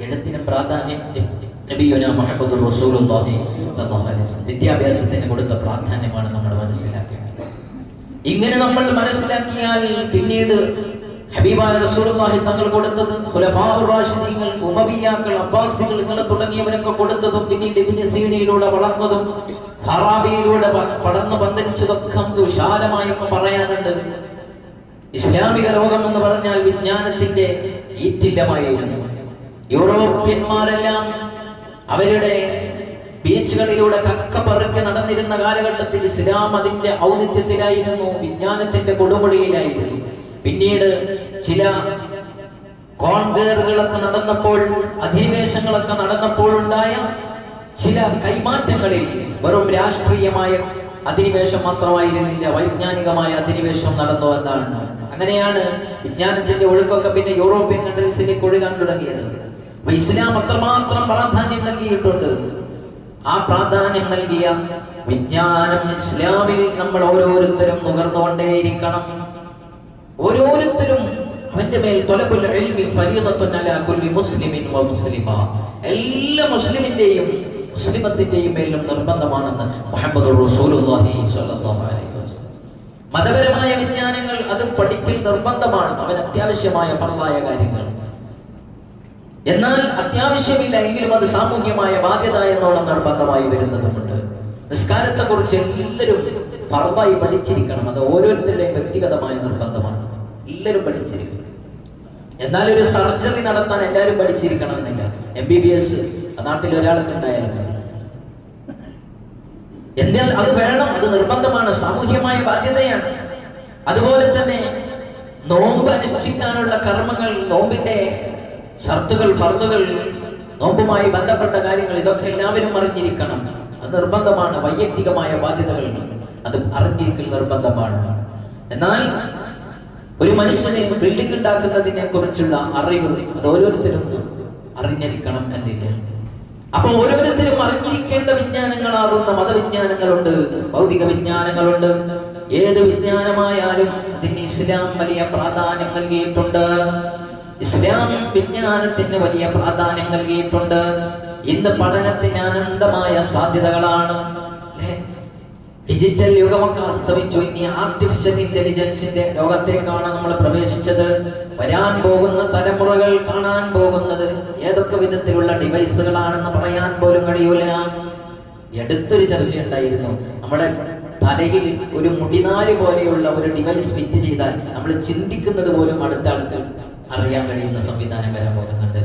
എഴുത്തിന് പ്രാധാന്യം നബിയുന മുഹമ്മദുർ റസൂലുള്ളാഹി സ്വല്ലല്ലാഹു അലൈഹി വസല്ലം വിദ്യാഭ്യാസത്തിന് കൊടുത്ത പ്രാധാന്യമാണ് നമ്മൾ മനസ്സിലാക്കേണ്ടത്. ഇങ്ങനെ നമ്മൾ മനസ്സിലാക്കിയാൽ പിന്നീട് ഹബീബായ റസൂലുള്ളാഹി തങ്ങൾ കൊടുത്തത് ഖുലഫാഉർ റാഷിദീങ്ങൾ, ഉമവിയ്യാക്കൾ, അബ്ബാസികൾ ഇങ്ങനെ തുടങ്ങിയവരൊക്കെ കൊടുത്തതും പിന്നീട് ഇബ്നു സീനയിലൂടെ വളർന്നതും ഫറാബിയിലൂടെ പടർന്നു പന്തലിച്ചതൊക്കെ നമുക്ക് വിശാലമായൊക്കെ പറയാനുണ്ട്. ഇസ്ലാമിക ലോകം എന്ന് പറഞ്ഞാൽ വിജ്ഞാനത്തിന്റെ ഈറ്റില്ലമായിരുന്നു. യൂറോപ്യന്മാരെല്ലാം അവരുടെ ബീച്ചുകളിലൂടെ കക്ക പറുക്കി നടന്നിരുന്ന കാലഘട്ടത്തിൽ ഇസ്ലാം അതിന്റെ ഔന്നിത്യത്തിലായിരുന്നു, വിജ്ഞാനത്തിന്റെ കൊടുമുടിയിലായിരുന്നു. പിന്നീട് ചില കോൺഗ്രകളൊക്കെ നടന്നപ്പോൾ, അധിനിവേശങ്ങളൊക്കെ നടന്നപ്പോഴുണ്ടായ ചില കൈമാറ്റങ്ങളിൽ വെറും രാഷ്ട്രീയമായ അധിനിവേശം മാത്രമായിരുന്നില്ല, വൈജ്ഞാനികമായ അധിനിവേശം നടന്നു എന്നാണ്. അങ്ങനെയാണ് വിജ്ഞാനത്തിന്റെ ഒഴുക്കൊക്കെ പിന്നെ യൂറോപ്യൻ കൺട്രീസിലേക്ക് ഒഴുകാൻ തുടങ്ങിയത്. അപ്പൊ ഇസ്ലാം അത്രമാത്രം പ്രാധാന്യം നൽകിയിട്ടുണ്ട്. ആ പ്രാധാന്യം നൽകിയ വിജ്ഞാനം ഇസ്ലാമിൽ നമ്മൾ ഓരോരുത്തരും നുകർന്നുകൊണ്ടേയിരിക്കണം. ഓരോരുത്തരും അവന്റെ മേൽ ത്വലബുൽ ഇൽമി ഫരീദത്തുൻ അലാ കുല്ലി മുസ്ലിമിൻ വ മുസ്ലിമ, എല്ലാ മുസ്ലിമിന്റെയും മുസ്ലിമത്തിന്റെയും മേലും നിർബന്ധമാണെന്ന് മുഹമ്മദുർ റസൂലുള്ളാഹി സ്വല്ലല്ലാഹു അലൈഹി വസല്ലം. മതപരമായ വിജ്ഞാനങ്ങൾ അത് പഠിക്കൽ നിർബന്ധമാണ്, അവൻ അത്യാവശ്യമായ ഫർളായ കാര്യങ്ങൾ. എന്നാൽ അത്യാവശ്യമില്ല എങ്കിലും അത് സാമൂഹ്യമായ ബാധ്യത എന്നോളം നിർബന്ധമായി വരുന്നതുമുണ്ട്. നിസ്കാരത്തെ കുറിച്ച് എല്ലാവരും ഫർളായി പഠിച്ചിരിക്കണം, അത് ഓരോരുത്തരുടെയും വ്യക്തിഗതമായ നിർബന്ധമാണ്, എല്ലാവരും പഠിച്ചിരിക്കണം. എന്നാൽ ഒരു സർജറി നടത്താൻ എല്ലാവരും പഠിച്ചിരിക്കണം എന്നില്ല. MBBS നാട്ടിൽ ഒരാൾക്ക് ഉണ്ടായാലും മതി. എന്നാൽ അത് വേണം, അത് നിർബന്ധമാണ്, സാമൂഹ്യമായ ബാധ്യതയാണ്. അതുപോലെ തന്നെ നോമ്പ് അനുഷ്ഠിക്കാനുള്ള കർമ്മങ്ങൾ, നോമ്പിന്റെ ഷർത്തുകൾ, ഫർളുകൾ, നോമ്പുമായി ബന്ധപ്പെട്ട കാര്യങ്ങൾ, ഇതൊക്കെ എല്ലാവരും അറിഞ്ഞിരിക്കണം, അത് നിർബന്ധമാണ്. വൈയക്തികമായ ബാധ്യതകൾ അത് അറിഞ്ഞിരിക്കൽ നിർബന്ധമാണ്. എന്നാൽ ഒരു മനുഷ്യനെ ബിൽഡിംഗ് ഉണ്ടാക്കുന്നതിനെ കുറിച്ചുള്ള അറിവ് അത് ഓരോരുത്തരും അറിഞ്ഞിരിക്കണം എന്നില്ല. അപ്പൊ ഓരോരുത്തരും അറിഞ്ഞിരിക്കേണ്ട വിജ്ഞാനങ്ങളാകുന്ന മതവിജ്ഞാനങ്ങളുണ്ട്, ഭൗതിക വിജ്ഞാനങ്ങളുണ്ട്. ഏത് വിജ്ഞാനമായാലും അതിന് ഇസ്ലാം വലിയ പ്രാധാന്യം നൽകിയിട്ടുണ്ട്. ഇസ്ലാം വിജ്ഞാനത്തിന് വലിയ പ്രാധാന്യം നൽകിയിട്ടുണ്ട്. ഇന്ന് പഠനത്തിന് അനന്തമായ സാധ്യതകളാണ്. ഡിജിറ്റൽ യുഗമൊക്കെ അസ്തമിച്ചു. ഇനി ആർട്ടിഫിഷ്യൽ ഇന്റലിജൻസിന്റെ ലോകത്തേക്കാണ് നമ്മൾ പ്രവേശിച്ചത്. വരാൻ പോകുന്ന തലമുറകൾ കാണാൻ പോകുന്നത് ഏതൊക്കെ വിധത്തിലുള്ള ഡിവൈസുകളാണെന്ന് പറയാൻ പോലും കഴിയൂല. അടുത്തൊരു ചർച്ചയുണ്ടായിരുന്നു, നമ്മുടെ തലയിൽ ഒരു മുടിനാര് പോലെയുള്ള ഒരു ഡിവൈസ് ഫിറ്റ് ചെയ്താൽ നമ്മൾ ചിന്തിക്കുന്നത് പോലും അടുത്ത ആൾക്ക് അറിയാൻ കഴിയുന്ന സംവിധാനം വരാൻ പോകുന്നുണ്ട്.